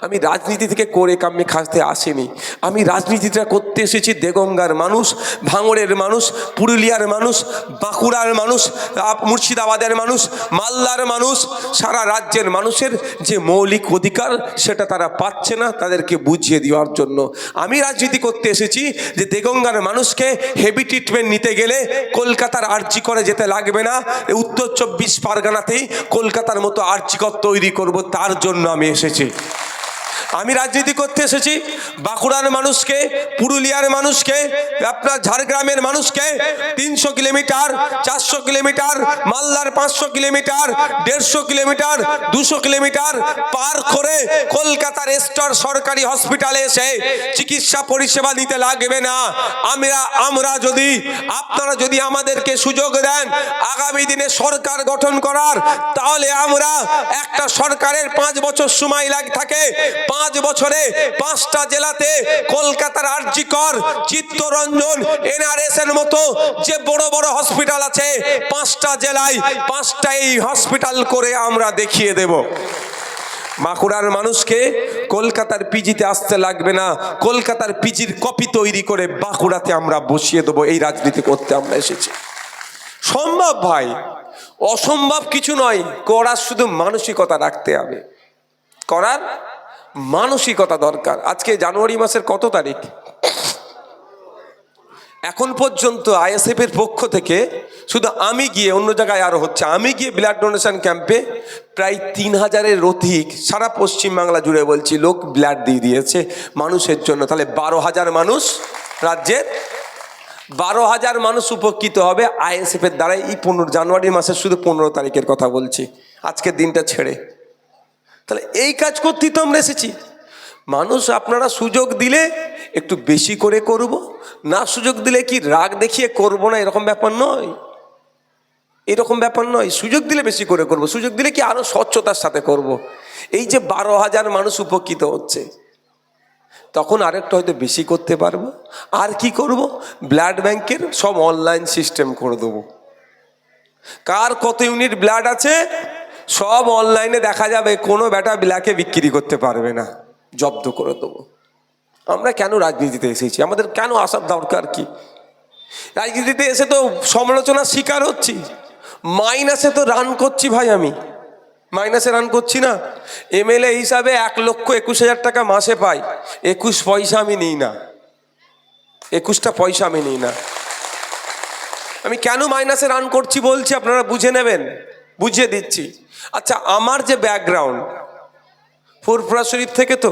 আমি রাজনীতি থেকে করে কামে খাসতে আসিনি। আমি রাজনীতিটা করতে এসেছি দেগঙ্গার মানুষ, ভাঙড়ের মানুষ, পুরুলিয়ার মানুষ, বাঁকুড়ার মানুষ, মুর্শিদাবাদের মানুষ, মালদার মানুষ, সারা রাজ্যের মানুষের যে মৌলিক অধিকার সেটা তারা পাচ্ছে না, তাদেরকে বুঝিয়ে দেওয়ার জন্য আমি রাজনীতি করতে এসেছি। যে দেগঙ্গার মানুষকে হেভি ট্রিটমেন্ট নিতে গেলে কলকাতার আরজি করে যেতে লাগবে না, উত্তর 24 পরগনাতেই কলকাতার মতো আরজি কর তৈরি করব, তার জন্য আমি এসেছি। আমি রাজনীতি করতে এসেছি বাঁকুড়ার মানুষকে, পুরুলিয়ার মানুষকে, আপনার ঝাড়গ্রামের মানুষকে 300 কিলোমিটার, 400 কিলোমিটার, মালদার 500 কিলোমিটার, 150 কিলোমিটার, 200 কিলোমিটার পার করে কলকাতার স্টার সরকারি হসপিটালে এসে চিকিৎসা পরিষেবা নিতে লাগবে না। আপনারা যদি আমাদেরকে সুযোগ দেন আগামী দিনে সরকার গঠন করার, তাহলে আমরা একটা সরকারের 5 বছর সময় থাকে, 5 বছরে 5টা জেলাতে কলকাতার আরজি কর, চিত্তরঞ্জন, এনআরএস এর মতো যে বড় বড় হসপিটাল আছে 5টা জেলায় 5টা এই হসপিটাল করে আমরা দেখিয়ে দেব। বাঁকুড়ার মানুষকে কলকাতার পিজিতে আসতে লাগবে না, কলকাতার পিজির কপি তৈরি করে বাঁকুড়াতে আমরা বসিয়ে দেবো। এই রাজনীতি করতে আমরা এসেছি। সম্ভব ভাই, অসম্ভব কিছু নয়। করার শুধু মানসিকতা রাখতে হবে, করার মানসিকতা দরকার। আজকে জানুয়ারি মাসের কত তারিখ? এখন পর্যন্ত আইএসএফ এর পক্ষ থেকে শুধু আমি গিয়ে, অন্য জায়গায় আরো হচ্ছে, আমি গিয়ে ব্লাড ডোনেশন ক্যাম্পে প্রায় 3000-এর অধিক সারা পশ্চিমবাংলা জুড়ে বলছি লোক ব্লাড দিয়ে দিয়েছে মানুষের জন্য। তাহলে 12,000 মানুষ, রাজ্যের 12,000 মানুষ উপকৃত হবে আইএসএফ এর দ্বারা। এই জানুয়ারি মাসের শুধু 15 তারিখের কথা বলছি, আজকের দিনটা ছেড়ে। তাহলে এই কাজ করতেই তো আমরা এসেছি। মানুষ আপনারা সুযোগ দিলে একটু বেশি করে করব, না সুযোগ দিলে কি রাগ দেখিয়ে করব না, এরকম ব্যাপার নয়, এরকম ব্যাপার নয়। সুযোগ দিলে বেশি করে করব, সুযোগ দিলে কি আরো স্বচ্ছতার সাথে করব। এই যে 12,000 মানুষ উপকৃত হচ্ছে, তখন আরেকটা হয়তো বেশি করতে পারবো। আর কি করব? ব্লাড ব্যাংকের সব অনলাইন সিস্টেম করে দেবো। কার কত ইউনিট ব্লাড আছে সব অনলাইনে দেখা যাবে, কোনো বেটা ব্ল্যাকে বিক্রি করতে পারবে না, জব্দ করে দেবো। আমরা কেন রাজনীতিতে এসেছি? আমাদের কেন আসার দরকার কি? রাজনীতিতে এসে তো সমালোচনার শিকার হচ্ছি, মাইনাসে তো রান করছি ভাই। আমি মাইনাসে রান করছি না। এমএলএ হিসাবে 1,21,000 টাকা মাসে পাই, 21 পয়সা আমি নিই না, 21টা পয়সা আমি নিই না। আমি কেন মাইনাসে রান করছি বলছি, আপনারা বুঝে নেবেন, বুঝিয়ে দিচ্ছি। আচ্ছা, আমার যে ব্যাকগ্রাউন্ড ফুরফুরা শরীফ থেকে, তো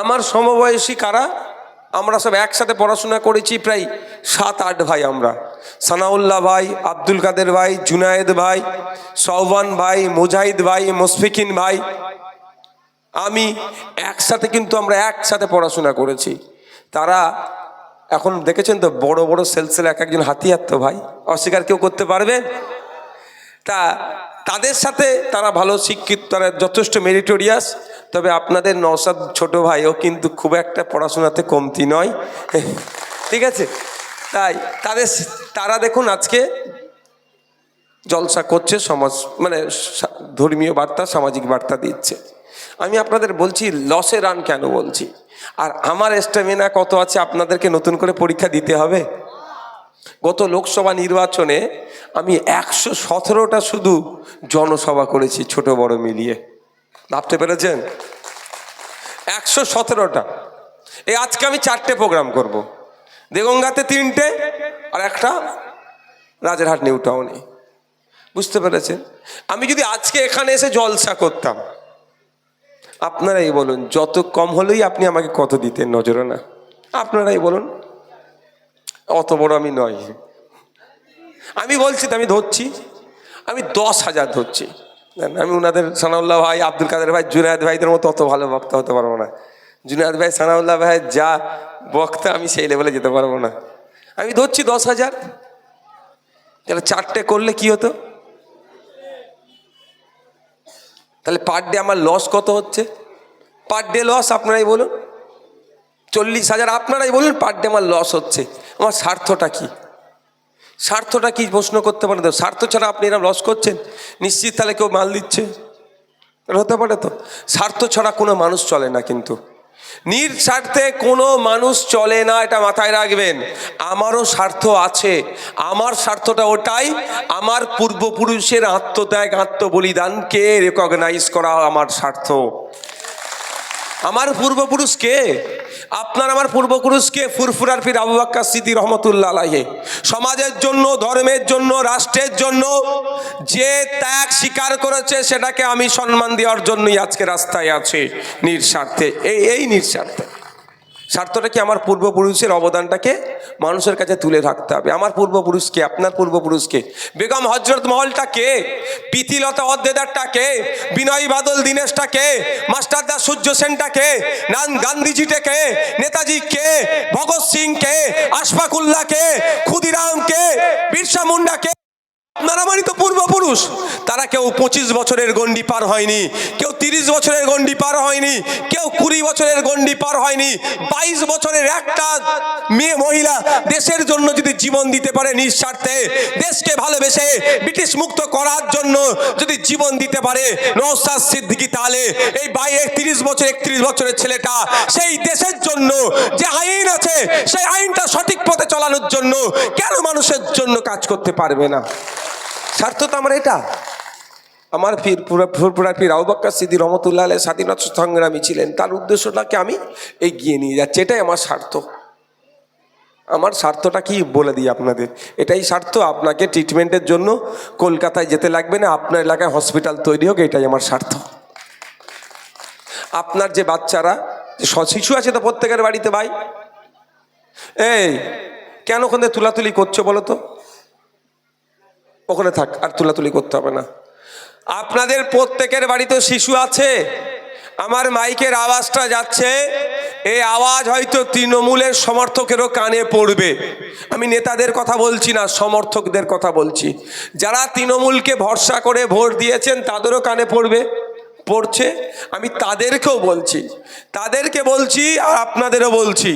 আমার সমবয়সী কারা, আমরা সব একসাথে পড়াশোনা করেছি, প্রায় 7-8 ভাই আমরা। সানাউল্লাহ ভাই, আব্দুল কাদের ভাই, জুনায়েদ ভাই, সৌবান ভাই, মুজাহিদ ভাই, মুশফিকিন ভাই, আমি একসাথে, কিন্তু আমরা একসাথে পড়াশোনা করেছি। তারা এখন দেখেছেন তো বড় বড় সেলসেল, এক একজন হাতিয়ার তো ভাই, অস্বীকার কেউ করতে পারবে? তাদের সাথে তারা ভালো শিক্ষিত, তারা যথেষ্ট মেরিটোরিয়াস। তবে আপনাদের নওশাদ ছোট ভাইও কিন্তু খুব একটা পড়াশোনাতে কমতি নয়, ঠিক আছে? তাই তারা দেখুন আজকে জলসা করছে, সমাজ মানে ধর্মীয় বার্তা, সামাজিক বার্তা দিচ্ছে। আমি আপনাদের বলছি লসে রান কেন বলছি। আর আমার স্ট্যামিনা কত আছে আপনাদেরকে নতুন করে পরীক্ষা দিতে হবে। গত লোকসভা নির্বাচনে আমি 117টা শুধু জনসভা করেছি, ছোট বড় মিলিয়ে। ভাবতে পেরেছেন? 117টা। এই আজকে আমি 4টে প্রোগ্রাম করব, দেগঙ্গাতে 3টে আর একটা রাজারহাট নিউ টাউনে। বুঝতে পেরেছেন? আমি যদি আজকে এখানে এসে জলসা করতাম, আপনারাই বলুন যত কম হলেই আপনি আমাকে কত দিতেন নজরে না? আপনারাই বলুন। অত বড় আমি নয়, আমি বলছি তো, আমি ধরছি, আমি 10,000 ধরছি। আমি ওনাদের সানাউল্লাহ ভাই, আব্দুল কাদের ভাই, জুনায়েদ ভাইদের মতো অত ভালো বক্তা হতে পারবো না। জুনায়েদ ভাই, সানাউল্লাহ ভাই যা বক্তা, আমি সেই লেভেলে যেতে পারবো না। আমি ধরছি 10,000। তাহলে 4টে করলে কি হতো? তাহলে পার ডে আমার লস কত হচ্ছে? পার ডে লস আপনারাই বলুন। 40,000 আপনারাই বলুন পার ডে আমার লস হচ্ছে। আমার স্বার্থটা কি? স্বার্থটা কি প্রশ্ন করতে পারেন? স্বার্থ ছাড়া আপনি এরকম লস করছেন, নিশ্চিত তাহলে কেউ মাল দিচ্ছে। হতে পারে তো। স্বার্থ ছাড়া কোনো মানুষ চলে না, কিন্তু নিঃস্বার্থে কোনো মানুষ চলে না, এটা মাথায় রাখবেন। আমারও স্বার্থ আছে। আমার স্বার্থটা ওটাই, আমার পূর্বপুরুষের আত্মত্যাগ আত্মবলিদানকে রেকগনাইজ করা আমার স্বার্থ। আমার পূর্বপুরুষকে, আপনার আমার পূর্বপুরুষকে, ফুরফুরার পীর আবু বকর সিদ্দিক রহমতুল্লাহ আলাইহি সমাজের জন্য, ধর্মের জন্য, রাষ্ট্রের জন্য যে ত্যাগ স্বীকার করেছে, সেটাকে আমি সম্মান দেওয়ার জন্যই আজকে রাস্তায় আছি, নিঃস্বার্থে। এই নিঃস্বার্থে। স্বার্থটা কি? আমার পূর্বপুরুষের অবদানটাকে মানুষের কাছে তুলে রাখতে হবে। আমার পূর্বপুরুষকে, আপনার পূর্বপুরুষকে, বেগম হজরত মহলটাকে, প্রীতিলতা অদ্দেদারটাকে, বিনয় বাদল দীনেশটাকে, মাস্টারদা সূর্য সেনটাকে, গান্ধীজিটাকে, নেতাজিকে, ভগৎ সিংকে, আশফাকুল্লাহকে, ক্ষুদিরামকে, বিরসা মুন্ডাকে, আপনারা আমারই তো পূর্বপুরুষ। তারা কেউ 25 বছরের গণ্ডি পার হয়নি, কেউ 30 বছরের গণ্ডি পার হয়নি, কেউ 20 বছরের গণ্ডি পার হয়নি। 22 বছরের একটা মেয়ে মহিলা দেশের জন্য যদি জীবন দিতে পারে নিঃস্বার্থে, দেশকে ভালোবেসে ব্রিটিশ মুক্ত করার জন্য যদি জীবন দিতে পারে নওশাদ সিদ্দিকী, তাহলে এই 30 বছর 31 বছরের ছেলেটা সেই দেশের জন্য যে আইন আছে, সেই আইনটা সঠিক পথে চালানোর জন্য কেন মানুষের জন্য কাজ করতে পারবে না? স্বার্থ তো আমার এটা। আমার ফুরফুরা পীর আবু বকর সিদ্দিক রহমতুল্লাহ আলাইহি স্বাধীনতা সংগ্রামী ছিলেন, তার উদ্দেশ্যটাকে আমি এগিয়ে নিয়ে যাচ্ছি। এটাই আমার স্বার্থ। আমার স্বার্থটা কি বলে দিই আপনাদের, এটাই স্বার্থ। আপনাকে ট্রিটমেন্টের জন্য কলকাতায় যেতে লাগবে না, আপনার এলাকায় হসপিটাল তৈরি হোক, এটাই আমার স্বার্থ। আপনার যে বাচ্চারা, যে শিশু আছে তো প্রত্যেকের বাড়িতে, ভাই এই কেন ওখানে তুলাতুলি করছো বলো তো? ওখানে থাক, আর তুলাতুলি করতে হবে না। আপনাদের প্রত্যেকের বাড়িতে শিশু আছে। আমার মাইকের আওয়াজটা যাচ্ছে, এই আওয়াজ হয়তো তৃণমূলের সমর্থকেরও কানে পড়বে। আমি নেতাদের কথা বলছি না, সমর্থকদের কথা বলছি। যারা তৃণমূলকে ভরসা করে ভোট দিয়েছেন তাদেরও কানে পড়ছে। আমি তাদেরকেও বলছি, আর আপনাদেরও বলছি,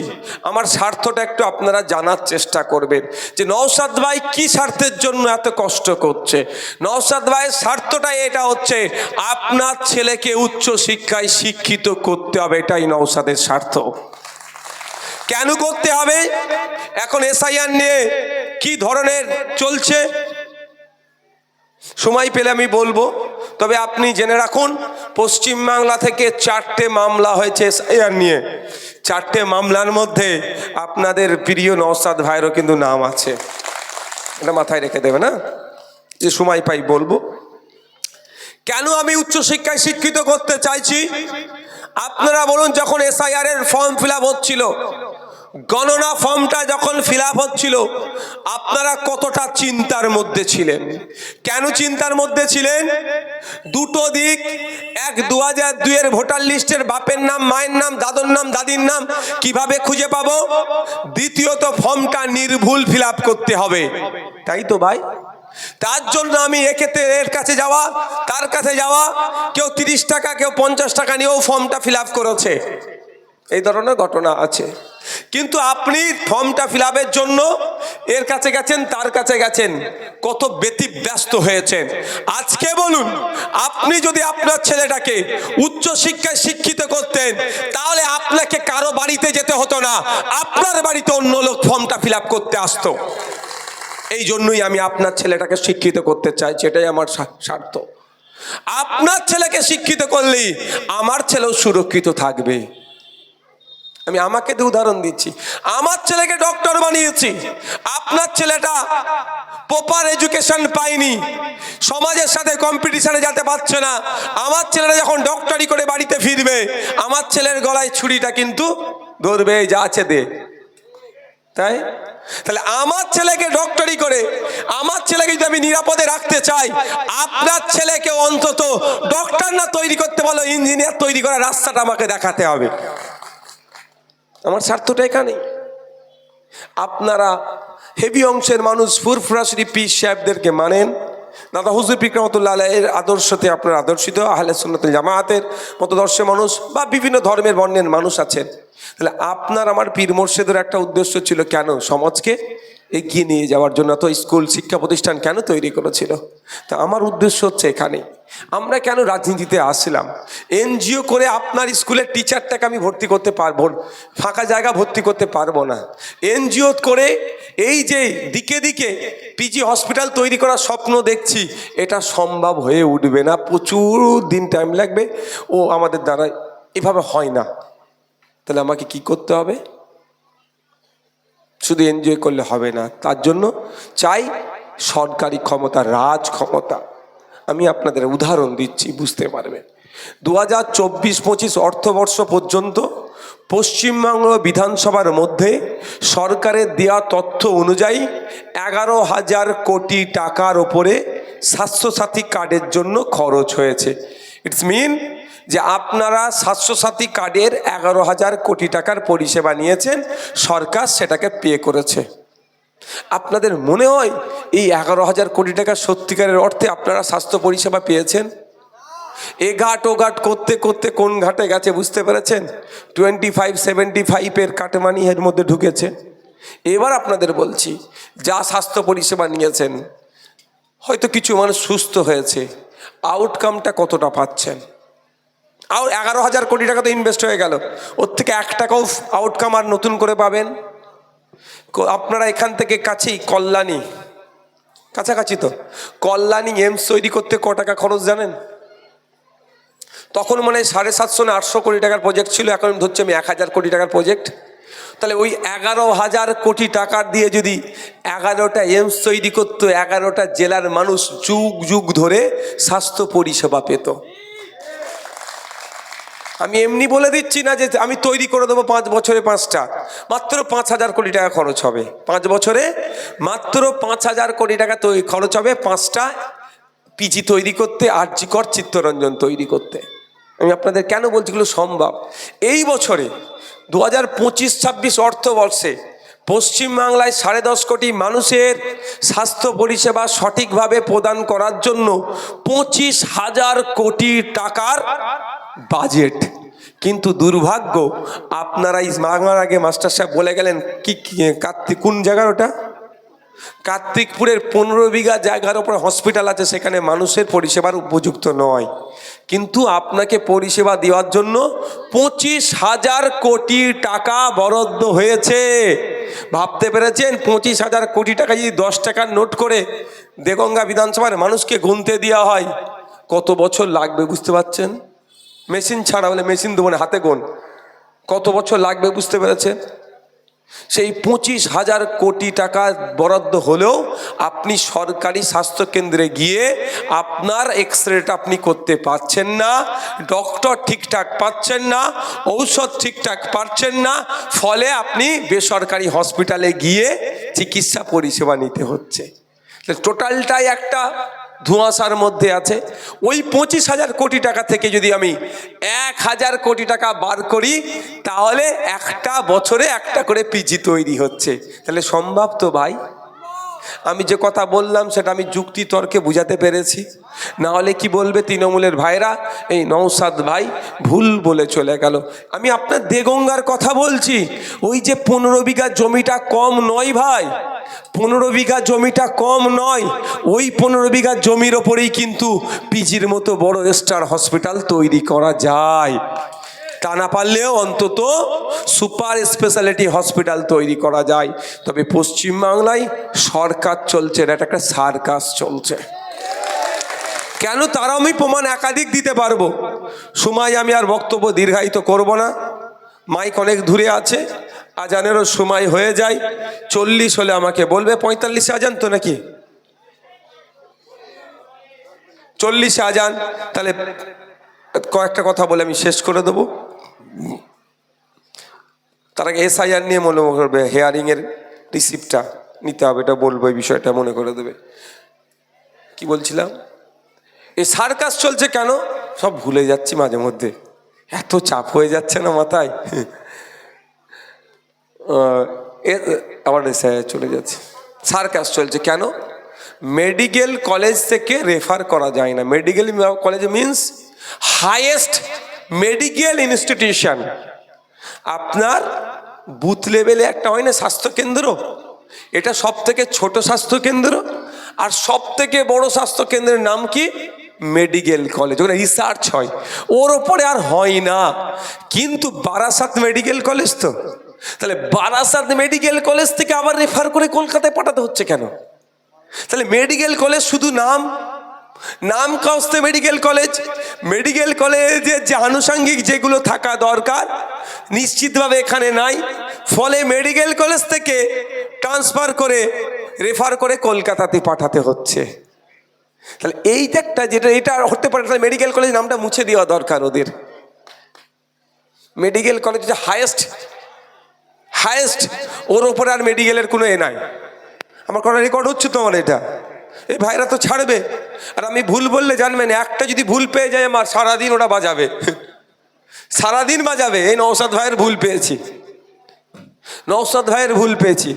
আমার স্বার্থটা একটু আপনারা জানার চেষ্টা করবেন যে নওশাদ ভাই কি স্বার্থের জন্য এত কষ্ট করছে। নওশাদ ভাইয়ের স্বার্থটা এটা হচ্ছে, আপনার ছেলেকে উচ্চ শিক্ষায় শিক্ষিত করতে হবে, এটাই নওশাদের স্বার্থ। কেন করতে হবে? এখন এসআইআর নিয়ে কি ধরনের চলছে, সময় পেলে আমি বলবো। তবে আপনি জেনে রাখুন, পশ্চিমবাংলা থেকে 4টে মামলা হয়েছে এসআইআর নিয়ে। 4টে মামলার মধ্যে আপনাদের প্রিয় নওশাদ ভাইয়েরও কিন্তু নাম আছে। এটা মাথায় রেখে দেবে না, যে সময় পাই বলবো। কেন আমি উচ্চশিক্ষায় শিক্ষিত করতে চাইছি আপনারা বলুন। যখন এসআইআর এর ফর্ম ফিল আপ হচ্ছিল, গণনা ফর্মটা যখন ফিল আপ হচ্ছিল, আপনারা কতটা চিন্তার মধ্যে ছিলেন? কেন চিন্তার মধ্যে ছিলেন? দুটো দিক, এক 2002 এর ভোটার লিস্টের বাপের নাম, মায়ের নাম, দাদুর নাম, দাদির নাম কিভাবে খুঁজে পাবো? দ্বিতীয়ত ফর্মটা নির্ভুল ফিল আপ করতে হবে, তাই তো ভাই? তার জন্য আমি এর কাছে যাওয়া, তার কাছে যাওয়া, কেউ 30 টাকা, কেউ 50 টাকা নিয়েও ফর্মটা ফিল আপ করেছে। এই ধরনের ঘটনা আছে। কিন্তু আপনি ফর্মটা ফিল আপের জন্য এর কাছে গেছেন, তার কাছে গেছেন, কত ব্যতিব্যস্ত হয়েছেন। আজকে বলুন, আপনি যদি আপনার ছেলেটাকে উচ্চ শিক্ষায় শিক্ষিত করতেন, তাহলে আপনাকে কারো বাড়িতে যেতে হতো না, আপনার বাড়িতে অন্য লোক ফর্মটা ফিল আপ করতে আসতো। এই জন্যই আমি আপনার ছেলেটাকে শিক্ষিত করতে চাইছি, এটাই আমার স্বার্থ। আপনার ছেলেকে শিক্ষিত করলেই আমার ছেলেও সুরক্ষিত থাকবে। আমি আমাকে দিয়ে উদাহরণ দিচ্ছি, আমার ছেলেকে ডক্টর বানিয়েছি, আপনার ছেলেটা প্রপার এডুকেশন পায়নি, সমাজের সাথে কম্পিটিশনে যেতে পারছে না। আমার ছেলেটা যখন ডক্টরি করে বাড়িতে ফিরবে, আমার ছেলের গলায় ছুরিটা কিন্তু ধরবে, যা আছে দে। তাহলে আমার ছেলেকে ডক্টরি করে, আমার ছেলেকে যদি আমি নিরাপদে রাখতে চাই, আপনার ছেলেকে অন্তত ডক্টর না তৈরি করতে বলো, ইঞ্জিনিয়ার তৈরি করার রাস্তাটা আমাকে দেখাতে হবে। আমার স্বার্থটা এখানে। আপনারা হেভি অংশের মানুষ ফুরফুরা শরীফ পীর সাহেবদেরকে মানেন, দাদা হুজুর পীর রহমতুল্লাহ আলাইহির আদর্শতে আপনারা আদর্শিত, আহলে সুন্নাত ওয়াল জামাতের মতদর্শের মানুষ বা বিভিন্ন ধর্মের বর্ণের মানুষ আছেন। তাহলে আপনার আমার পীর মুর্শিদের একটা উদ্দেশ্য ছিল, কেন? সমাজকে এগিয়ে নিয়ে যাওয়ার জন্য তো স্কুল শিক্ষা প্রতিষ্ঠান কেন তৈরি করেছিল? তা আমার উদ্দেশ্য হচ্ছে এখানে আমরা কেন রাজনীতিতে আসলাম। এনজিও করে আপনার স্কুলের টিচারটাকে আমি ভর্তি করতে পারবো, ফাঁকা জায়গা ভর্তি করতে পারবো না। এনজিও করে এই যে দিকে দিকে পিজি হসপিটাল তৈরি করার স্বপ্ন দেখছি, এটা সম্ভব হয়ে উঠবে না, প্রচুর দিন টাইম লাগবে, ও আমাদের দ্বারা এভাবে হয় না। তাহলে আমাকে কি করতে হবে? শুধু এনজয় করলে হবে না, তার জন্য চাই সরকারি ক্ষমতা, রাজ ক্ষমতা। আমি আপনাদের উদাহরণ দিচ্ছি, বুঝতে পারবেন। 2024-25 অর্থবর্ষ পর্যন্ত পশ্চিমবঙ্গ বিধানসভার মধ্যে সরকারের দেওয়া তথ্য অনুযায়ী 11,000 কোটি টাকার ওপরে স্বাস্থ্যসাথী কার্ডের জন্য খরচ হয়েছে। ইটস মিন যে আপনারা স্বাস্থ্যসাথী কার্ডের 11,000 কোটি টাকার পরিষেবা নিয়েছেন, সরকার সেটাকে পে করেছে। আপনাদের মনে হয় এই 11,000 কোটি টাকা সত্যিকারের অর্থে আপনারা স্বাস্থ্য পরিষেবা পেয়েছেন? এ ঘাট ও ঘাট করতে করতে কোন ঘাটে গেছে বুঝতে পেরেছেন? 25-75 কাটমানি এর মধ্যে ঢুকেছে। এবার আপনাদের বলছি, যা স্বাস্থ্য পরিষেবা নিয়েছেন, হয়তো কিছু মানুষ সুস্থ হয়েছে, আউটকামটা কতটা পাচ্ছেন? আর 11,000 কোটি টাকা তো ইনভেস্ট হয়ে গেল, ওর থেকে 1 টাকাও আউটকাম আর নতুন করে পাবেন? আপনারা এখান থেকে কাছেই কল্যাণী, কাছাকাছি তো, কল্যাণী এইমস তৈরি করতে ক টাকা খরচ জানেন? তখন মানে 750 না 800 কোটি টাকার প্রজেক্ট ছিল, এখন ধরছি আমি 1,000 কোটি টাকার প্রজেক্ট। তাহলে ওই 11,000 কোটি টাকা দিয়ে যদি 11টা এইমস তৈরি করতো, 11টা জেলার মানুষ যুগ যুগ ধরে স্বাস্থ্য পরিষেবা পেত। আমি এমনি বলে দিচ্ছি না যে আমি তৈরি করে দেবো 5 বছরে 5টা, মাত্র 5,000 কোটি টাকা খরচ হবে 5 বছরে, মাত্র 5,000 কোটি টাকা খরচ হবে 5টা পিজি তৈরি করতে, আরজি কর, চিত্তরঞ্জন তৈরি করতে। আমি আপনাদের কেন বলছি এগুলো সম্ভব। এই বছরে 2025-26 অর্থবর্ষে পশ্চিমবাংলায় 10.5 কোটি মানুষের স্বাস্থ্য পরিষেবা সঠিকভাবে প্রদান করার জন্য 25,000 কোটি টাকার বাজেট। কিন্তু দুর্ভাগ্য, আপনারা এই মাগার আগে মাস্টার সাহেব বলে গেলেন কি কার্তিক কোন জায়গার ওটা, কার্তিকপুরের 15 বিঘা জায়গার উপর হসপিটাল আছে, সেখানে মানুষের পরিষেবার উপযুক্ত নয়। কিন্তু আপনাকে পরিষেবা দেওয়ার জন্য 25,000 কোটি টাকা বরাদ্দ হয়েছে। ভাবতে পেরেছেন? 25,000 কোটি টাকা যদি 10 টাকার নোট করে দেগঙ্গা বিধানসভার মানুষকে গুনতে দেওয়া হয়, কত বছর লাগবে বুঝতে পারছেন? মেশিন ছাড়া, বলে মেশিন দেবো না, হাতে গোন, কত বছর লাগবে বুঝতে পেরেছেন? সেই 25,000 কোটি টাকা বরাদ্দ হলেও আপনি সরকারি স্বাস্থ্যকেন্দ্রে গিয়ে আপনার এক্সরেটা আপনি করতে পারছেন না, ডক্টর ঠিকঠাক পাচ্ছেন না, ঔষধ ঠিকঠাক পাচ্ছেন না, ফলে আপনি বেসরকারি হসপিটালে গিয়ে চিকিৎসা পরিষেবা নিতে হচ্ছে। টোটালটাই একটা ধোঁয়াশার মধ্যে আছে। ওই 25,000 কোটি টাকা থেকে যদি আমি 1,000 কোটি টাকা বার করি, তাহলে একটা বছরে একটা করে পিজি তৈরি হচ্ছে। তাহলে সম্ভব তো ভাই? আমি যে কথা বললাম সেটা আমি যুক্তি তর্কে বুঝাতে পেরেছি? না হলে কি বলবে তৃণমূলের ভাইরা, এই নওশাদ ভাই ভুল বলে চলে গেল। আমি আপনার দেগঙ্গার কথা বলছি। ওই যে 15 বিঘা জমিটা কম নয় ভাই, 15 বিঘা জমিটা কম নয়। ওই 15 বিঘা জমির ওপরেই কিন্তু পিজির মতো বড় স্টার হসপিটাল তৈরি করা যায়। তা না পারলেও অন্তত সুপার স্পেশালিটি হসপিটাল তৈরি করা যায়। তবে পশ্চিমবাংলায় সরকার চলছে, এটা একটা সার্কাস চলছে। কেন তারা আমি প্রমাণ একাধিক দিতে পারবো। সময় আমি আর বক্তব্য দীর্ঘায়িত করব না, মাইক অনেক দূরে আছে, আজানেরও সময় হয়ে যায়। 40 হলে আমাকে বলবে। 45 আজান তো নাকি? 40 আজান। তাহলে কয়েকটা কথা বলে আমি শেষ করে দেবো। তার আগে SIR নিয়ে মনে করবে, হেয়ারিংয়ের রিসিপ্টটা নিতে হবে, এটা বলবো, এই বিষয়টা মনে করে দেবে। কি বলছিলাম? এই সার্কাস চলছে কেন সব ভুলে যাচ্ছি মাঝে মধ্যে, এত চাপ হয়ে যাচ্ছে না মাথায়। আবার চলে যাচ্ছে। সার্কাস চলছে কেন? মেডিকেল কলেজ থেকে রেফার করা যায় না। Medical college means highest medical institution. আপনার বুথ লেভেলে একটা হয় না স্বাস্থ্যকেন্দ্র, এটা সব থেকে ছোট স্বাস্থ্যকেন্দ্র, আর সব থেকে বড় স্বাস্থ্যকেন্দ্রের নাম কি? Medical college. ওখানে রিসার্চ হয়, ওর ওপরে আর হয় না। কিন্তু বারাসাত মেডিকেল কলেজ তো, তাহলে বারাসাত মেডিকেল কলেজ থেকে আবার রেফার করে কলকাতায় পাঠাতে হচ্ছে কেন? তাহলে মেডিকেল কলেজ শুধু নাম, নাম কাস্তে মেডিকেল কলেজ। মেডিকেল কলেজের যে আনুষঙ্গিক যেগুলো থাকা দরকার নিশ্চিতভাবে এখানে নাই। ফলে মেডিকেল কলেজ থেকে ট্রান্সফার করে রেফার করে কলকাতাতে পাঠাতে হচ্ছে। তাহলে এইটা একটা, যেটা এটা হতে পারে, তাহলে মেডিকেল কলেজ নামটা মুছে দেওয়া দরকার ওদের। মেডিকেল কলেজ যে হায়েস্ট, ওর ওপরে আর মেডিকেলের কোনো এ নাই। আমার কোনো রেকর্ড হচ্ছে তো, আমার এটা এই ভাইরা তো ছাড়বে। আর আমি ভুল বললে জানবেন, একটা যদি ভুল পেয়ে যায় আমার সারাদিন ওটা বাজাবে, সারাদিন বাজাবে। এই নওশাদ ভাইয়ের ভুল পেয়েছি, নওশাদ ভাইয়ের ভুল পেয়েছি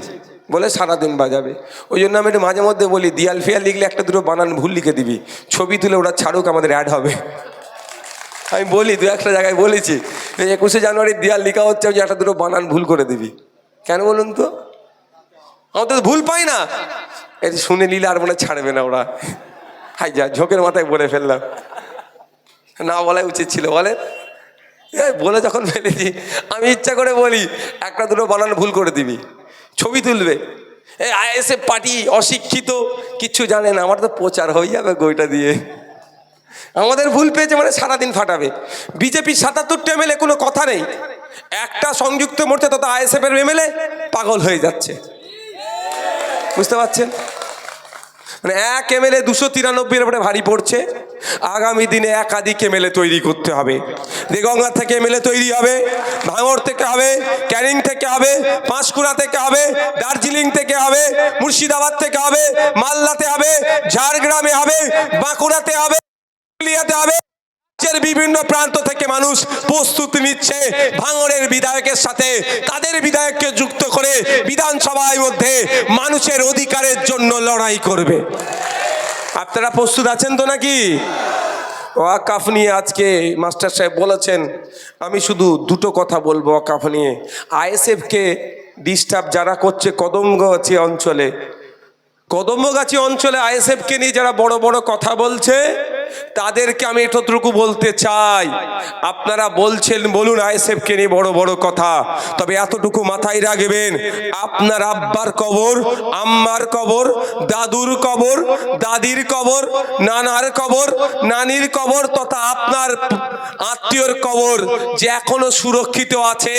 বলে সারাদিন বাজাবে। ওই জন্য আমি একটু মাঝে মধ্যে বলি, দিয়াল ফিয়াল লিখলে একটা দুটো বানান ভুল লিখে দিবি, ছবি তুলে ওরা ছাড়ুক, আমাদের অ্যাড হবে। আমি বলি, দু একটা জায়গায় বলেছি, 21শে জানুয়ারি দিয়াল লেখা হচ্ছে, ওই যে একটা দুটো বানান ভুল করে দিবি। কেন বলুন তো? আমাদের তো ভুল পাই না। এই শুনে নিলে আর মনে ছাড়বে না ওরা। হাই যা, ঝোঁকের মাথায় বলে ফেললাম, না বলাই উচিত ছিল। বলে বলে যখন ফেলেছি, আমি ইচ্ছা করে বলি একটা দুটো বানান ভুল করে দিবি, ছবি তুলবে। এই আইএসএফ পার্টি অশিক্ষিত, কিচ্ছু জানে না। আমার তো প্রচার হয়ে যাবে বইটা দিয়ে। আমাদের ভুল পেয়েছে মানে সারাদিন ফাটাবে। বিজেপির 77টা এমএলএ, কোনো কথা নেই। একটা সংযুক্ত মোর্চা তথা আইএসএফ এর এমএলএ পাগল হয়ে যাচ্ছে, বুঝতে পারছেন? মানে এক এমএলএ 293 উপরে ভারী পড়ছে। আগামী দিনে একাধিক এমএলএ তৈরি করতে হবে। দেগঙ্গা থেকে এমএলএ তৈরি হবে, ভাঙড় থেকে হবে, ক্যানিং থেকে হবে, পাঁশকুড়া থেকে হবে, দার্জিলিং থেকে হবে, মুর্শিদাবাদ থেকে হবে, মালদাতে হবে, ঝাড়গ্রামে হবে, বাঁকুড়াতে হবে, পুরুলিয়াতে হবে। বিভিন্ন প্রান্ত থেকে মানুষ প্রস্তুতি নিচ্ছে ভাঙড়ের বিধায়কের সাথে তাদের বিধায়ককে যুক্ত করে বিধানসভার মধ্যে মানুষের অধিকারের জন্য লড়াই করবে। আপনারা প্রস্তুত আছেন তো নাকি? ওয়াকাফ নিয়ে আজকে মাস্টার সাহেব বলেছেন, আমি শুধু দুটো কথা বলবো ওয়াকাফ নিয়ে। আইএসএফকে ডিস্টার্ব যারা করছে কদমগাছি অঞ্চলে, কদমগাছি অঞ্চলে আইএসএফকে নিয়ে যারা বড় বড় কথা বলছে, তাদেরকে আমি এতটুকু বলতে চাই, আপনারা বলছেন বলুন আইএসএফকে নিয়ে বড় বড় কথা, তবে এতটুকু মাথায় রাখবেন, আপনার আব্বার কবর, আম্মার কবর, দাদুর কবর, দাদির কবর, নানার কবর, নানির কবর তথা আপনার আত্মীয়র কবর যে এখনো সুরক্ষিত আছে,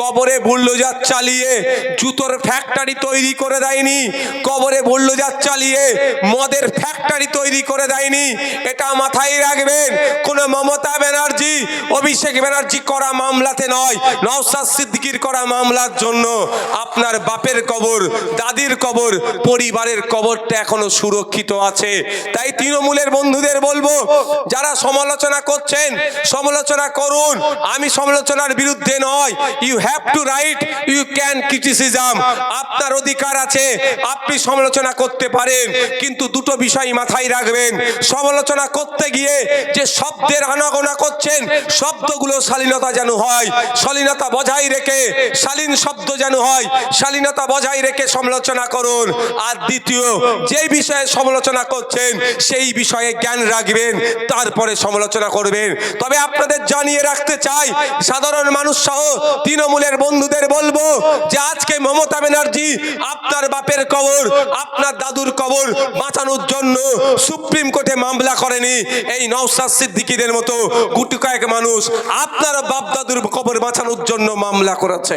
কবরে বুলডোজার চালিয়ে জুতোর ফ্যাক্টরি তৈরি করে দেয়নি, কবরে বুলডোজার চালিয়ে মদের ফ্যাক্টরি তৈরি করে দেয়নি। এটা মাথায় রাখবেন। কোন মমতা ব্যানার্জি, অভিষেক ব্যানার্জি করা মামলাতে নয়, নওশাদ সিদ্দিকীর করা মামলার জন্য আপনার বাপের কবর, দাদির কবর, পরিবারের কবরটা এখনো সুরক্ষিত আছে। তাই তৃণমূলের বন্ধুদের বলবো, যারা সমালোচনা করছেন সমালোচনা করুন, আমি সমালোচনার বিরুদ্ধে নয়। You have to right, you can criticism, আপনার অধিকার আছে, আপনি সমালোচনা করতে পারেন, কিন্তু দুটো বিষয় মাথায় রাখবেন। সমালোচনা করতে গিয়ে যে শব্দের আনাগোনা করছেন, শব্দগুলো শালীনতা যেন হয়, শালীনতা বজায় রেখে, শালীন শব্দ যেন হয়, শালীনতা বজায় রেখে সমালোচনা করুন। আর দ্বিতীয়, যে বিষয়ে সমালোচনা করছেন সেই বিষয়ে জ্ঞান রাখবেন, তারপরে সমালোচনা করবেন। তবে আপনাদের জানিয়ে রাখতে চাই, সাধারণ মানুষ সহ তৃণমূলের বন্ধুদের বলবো যে আজকে মমতা ব্যানার্জি আপনার বাপের কবর, আপনার দাদুর কবর বাঁচানোর জন্য সুপ্রিম কোর্টে মামলা করেনি। এই নওশাদ সিদ্দিকীদের মতো গুটি কয়েক মানুষ আপনার বাপ দাদুর কবর বাঁচানোর জন্য মামলা করেছে।